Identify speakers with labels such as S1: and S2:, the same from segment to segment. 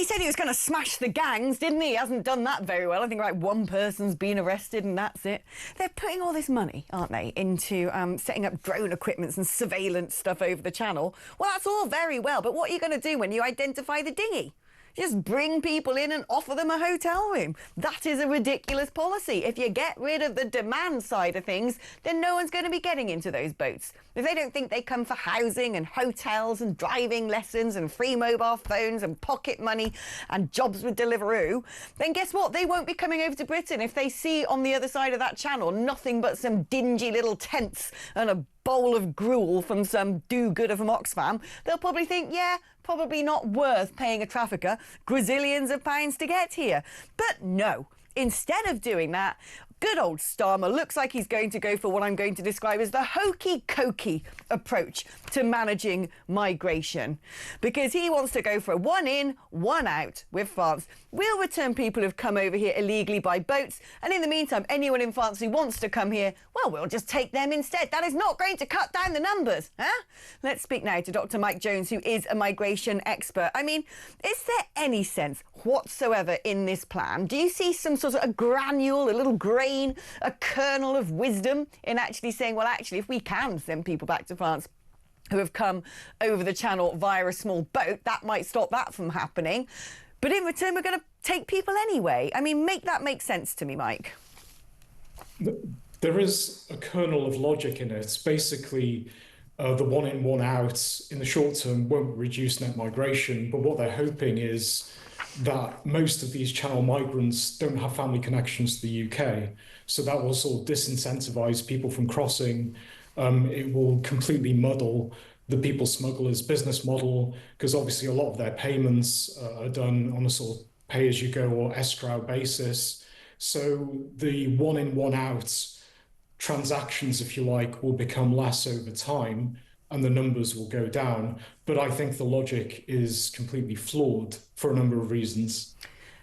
S1: he said he was going to smash the gangs, didn't he? He hasn't done that very well. I think like one person's been arrested and that's it. They're putting all this money, aren't they, into setting up drone equipment and surveillance stuff over the channel. Well, that's all very well, but what are you going to do when you identify the dinghy? Just bring people in and offer them a hotel room. That is a ridiculous policy. If you get rid of the demand side of things, then no one's going to be getting into those boats. If they don't think they come for housing and hotels and driving lessons and free mobile phones and pocket money and jobs with Deliveroo, then guess what? They won't be coming over to Britain. If they see on the other side of that channel nothing but some dingy little tents and a bowl of gruel from some do-gooder from Oxfam, they'll probably think, yeah, probably not worth paying a trafficker gazillions of pounds to get here. But no, instead of doing that, good old Starmer looks like he's going to go for what I'm going to describe as the hokey cokey approach to managing migration, because he wants to go for a one in, one out with France. We'll return people who've come over here illegally by boats, and in the meantime, anyone in France who wants to come here, well, we'll just take them instead. That is not going to cut down the numbers, huh? Let's speak now to Dr. Mike Jones, who is a migration expert. I mean, is there any sense whatsoever in this plan? Do you see some sort of a granule, a little grain, a kernel of wisdom in actually saying, well, actually, if we can send people back to France who have come over the channel via a small boat, that might stop that from happening. But in return, we're going to take people anyway. I mean, make that make sense to me, Mike.
S2: There is a kernel of logic in it. Basically, the one in, one out in the short term won't reduce net migration, but what they're hoping is that most of these channel migrants don't have family connections to the UK. So that will sort of disincentivize people from crossing. It will completely muddle the people smugglers business model, because obviously a lot of their payments are done on a sort of pay-as-you-go or escrow basis. So the one in, one out transactions, if you like, will become less over time and the numbers will go down. But I think the logic is completely flawed for a number of reasons.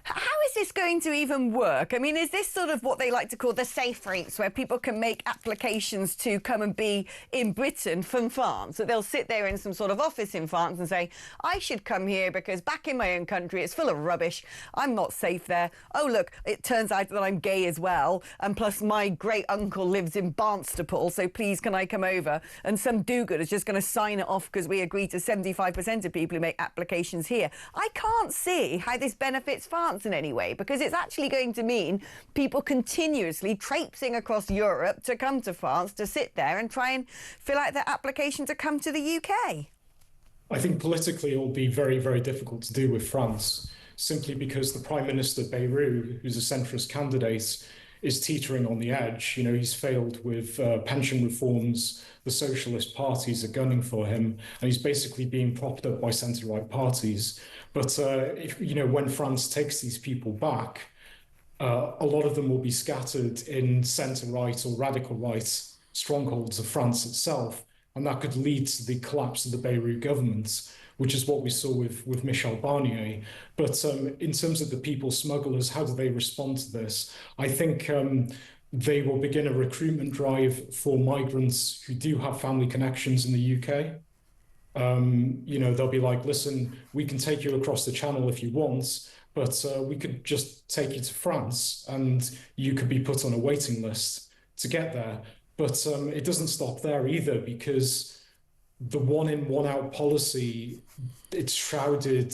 S1: How is this going to even work? I mean, is this sort of what they like to call the safe routes, where people can make applications to come and be in Britain from France? So they'll sit there in some sort of office in France and say, I should come here because back in my own country, it's full of rubbish. I'm not safe there. Oh, look, it turns out that I'm gay as well. And plus my great uncle lives in Barnstaple. So please, can I come over? And some do-good is just going to sign it off because we agree to 75% of people who make applications here. I can't see how this benefits France in any way, because it's actually going to mean people continuously traipsing across Europe to come to France to sit there and try and fill out their application to come to the UK.
S2: I think politically it will be very, very difficult to do with France, simply because the Prime Minister Bayrou, who's a centrist candidate, is teetering on the edge. You know, he's failed with pension reforms. The socialist parties are gunning for him, and he's basically being propped up by centre-right parties. But if, you know, when France takes these people back, a lot of them will be scattered in centre-right or radical right strongholds of France itself, and that could lead to the collapse of the Bayrou government, which is what we saw with Michel Barnier. But in terms of the people smugglers, how do they respond to this? I think they will begin a recruitment drive for migrants who do have family connections in the UK. You know, they'll be like, listen, we can take you across the channel if you want, but we could just take you to France and you could be put on a waiting list to get there. But it doesn't stop there either, because the one in, one out policy, it's shrouded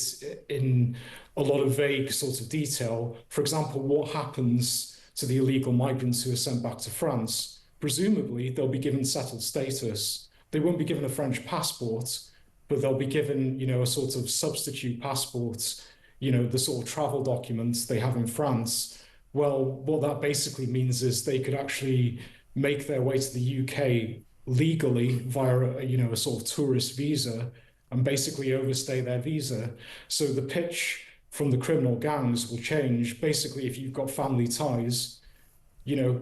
S2: in a lot of vague sorts of detail. For example, what happens to the illegal migrants who are sent back to France? Presumably, they'll be given settled status. They won't be given a French passport, but they'll be given, you know, a sort of substitute passport, you know, the sort of travel documents they have in France. Well, what that basically means is they could actually make their way to the UK legally via, you know, a sort of tourist visa and basically overstay their visa. So the pitch from the criminal gangs will change. Basically, if you've got family ties, you know,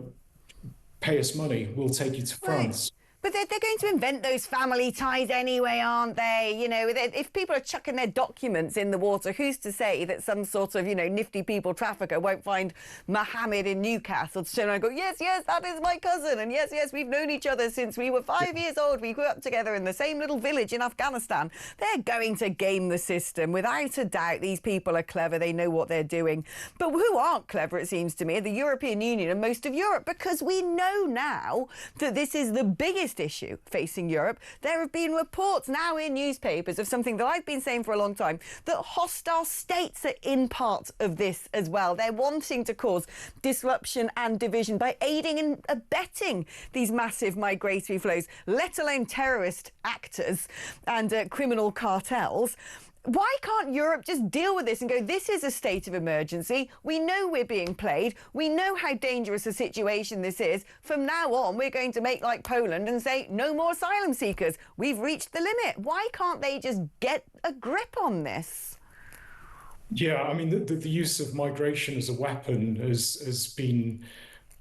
S2: pay us money, we'll take you to France.
S1: But they're going to invent those family ties anyway, aren't they? You know, if people are chucking their documents in the water, who's to say that some sort of, you know, nifty people trafficker won't find Mohammed in Newcastle to turn around and go, yes, yes, that is my cousin. And yes, yes, we've known each other since we were 5 years old. We grew up together in the same little village in Afghanistan. They're going to game the system. Without a doubt, these people are clever. They know what they're doing. But who aren't clever, it seems to me, are the European Union and most of Europe, because we know now that this is the biggest issue facing Europe. There have been reports now in newspapers of something that I've been saying for a long time, that hostile states are in part of this as well. They're wanting to cause disruption and division by aiding and abetting these massive migratory flows, let alone terrorist actors and criminal cartels. Why can't Europe just deal with this and go, this is a state of emergency. We know we're being played. We know how dangerous a situation this is. From now on, we're going to make like Poland and say, no more asylum seekers. We've reached the limit. Why can't they just get a grip on this?
S2: Yeah, I mean, the use of migration as a weapon has been,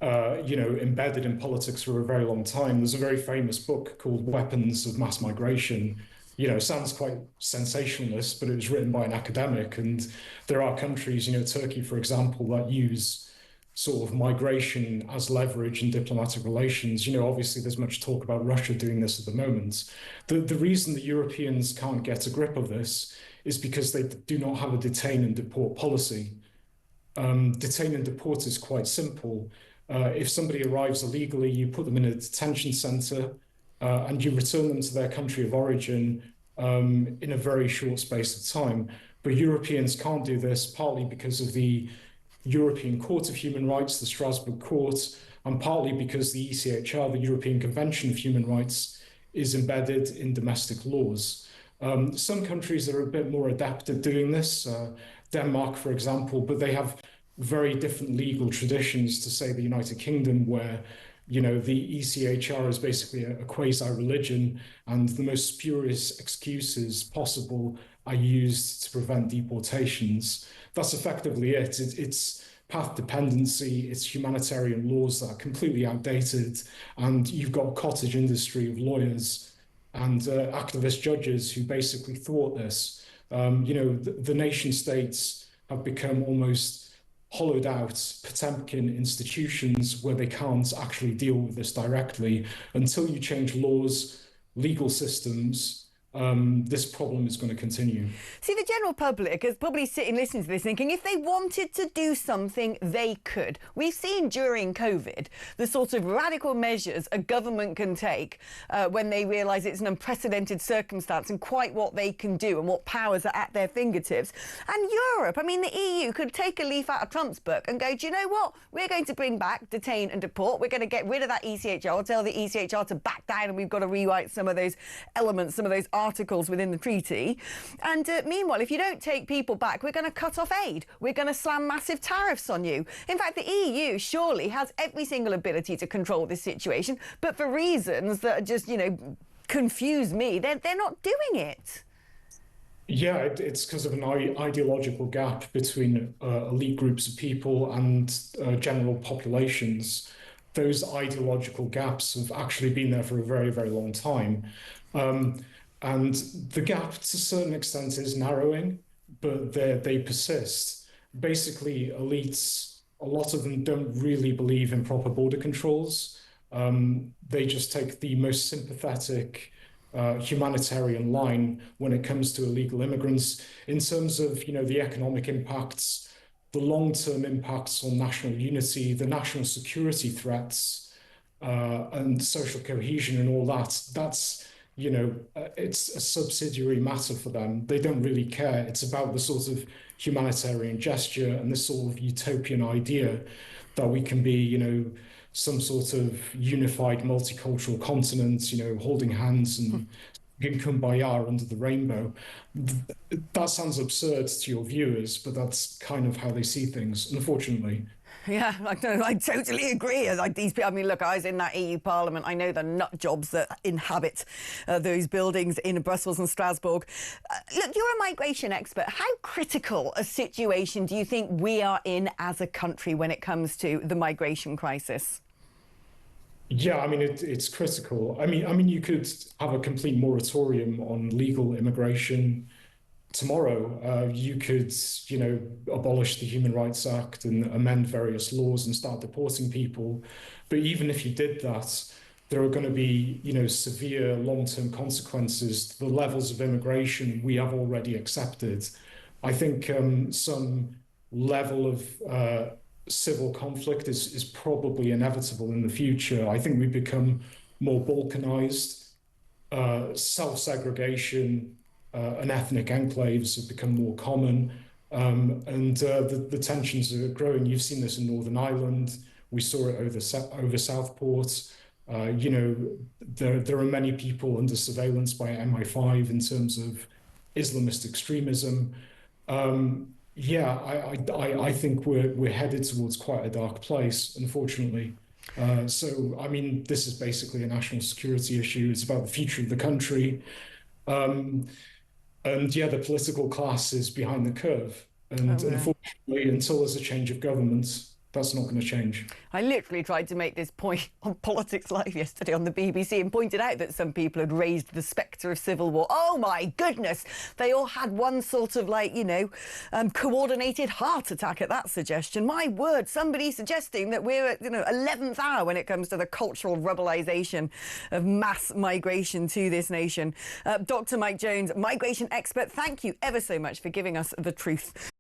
S2: you know, embedded in politics for a very long time. There's a very famous book called Weapons of Mass Migration. You know, sounds quite sensationalist, but it was written by an academic. And there are countries, you know, Turkey, for example, that use sort of migration as leverage in diplomatic relations. You know, obviously there's much talk about Russia doing this at the moment. The reason the Europeans can't get a grip of this is because they do not have a detain and deport policy. Detain and deport is quite simple. If somebody arrives illegally, you put them in a detention centre, and you return them to their country of origin in a very short space of time. But Europeans can't do this, partly because of the European Court of Human Rights, the Strasbourg Court, and partly because the ECHR, the European Convention of Human Rights, is embedded in domestic laws. Some countries are a bit more adept at doing this, Denmark, for example, but they have very different legal traditions to, say, the United Kingdom, where you know, the ECHR is basically a quasi-religion, and the most spurious excuses possible are used to prevent deportations. That's effectively it. It's path dependency, it's humanitarian laws that are completely outdated, and you've got a cottage industry of lawyers and activist judges who basically thwart this. You know, the nation states have become almost hollowed out Potemkin institutions where they can't actually deal with this directly. Until you change laws, legal systems, this problem is going to continue.
S1: See, the general public is probably sitting listening to this thinking if they wanted to do something, they could. We've seen during COVID the sort of radical measures a government can take when they realise it's an unprecedented circumstance and quite what they can do and what powers are at their fingertips. And Europe, I mean, the EU could take a leaf out of Trump's book and go, do you know what? We're going to bring back, detain and deport. We're going to get rid of that ECHR, tell the ECHR to back down, and we've got to rewrite some of those elements, some of those articles within the treaty. And meanwhile, if you don't take people back, we're going to cut off aid. We're going to slam massive tariffs on you. In fact, the EU surely has every single ability to control this situation, but for reasons that are just, you know, confuse me, they're not doing it.
S2: Yeah, it's because of an ideological gap between elite groups of people and general populations. Those ideological gaps have actually been there for a very, very long time. And the gap, to a certain extent, is narrowing, but they persist. Basically, elites, a lot of them don't really believe in proper border controls. They just take the most sympathetic humanitarian line when it comes to illegal immigrants. In terms of, you know, the economic impacts, the long-term impacts on national unity, the national security threats, and social cohesion and all that, that's, you know, it's a subsidiary matter for them. They don't really care. It's about the sort of humanitarian gesture and this sort of utopian idea that we can be, you know, some sort of unified multicultural continent, you know, holding hands and kumbaya under the rainbow. That sounds absurd to your viewers, but that's kind of how they see things, unfortunately.
S1: Yeah, I totally agree. Like these people, I mean, look, I was in that EU Parliament. I know the nut jobs that inhabit those buildings in Brussels and Strasbourg. Look, you're a migration expert. How critical a situation do you think we are in as a country when it comes to the migration crisis?
S2: Yeah, I mean it's critical. I mean, you could have a complete moratorium on legal immigration tomorrow. You could, abolish the Human Rights Act and amend various laws and start deporting people. But even if you did that, there are going to be, severe long-term consequences to the levels of immigration we have already accepted. I think some level of civil conflict is probably inevitable in the future. I think we become more balkanized, self-segregation and ethnic enclaves have become more common, and the tensions are growing. You've seen this in Northern Ireland. We saw it over Southport. There are many people under surveillance by MI5 in terms of Islamist extremism. Yeah, I think we're headed towards quite a dark place, unfortunately. So, I mean, this is basically a national security issue. It's about the future of the country. Um, and yeah, the political class is behind the curve.
S1: Oh,
S2: And
S1: no.
S2: unfortunately, until there's a change of government, that's not going to change.
S1: I literally tried to make this point on Politics Live yesterday on the BBC and pointed out that some people had raised the spectre of civil war. Oh, my goodness. They all had one sort of coordinated heart attack at that suggestion. My word, somebody suggesting that we're at, 11th hour when it comes to the cultural rubberization of mass migration to this nation. Dr. Mike Jones, migration expert, thank you ever so much for giving us the truth.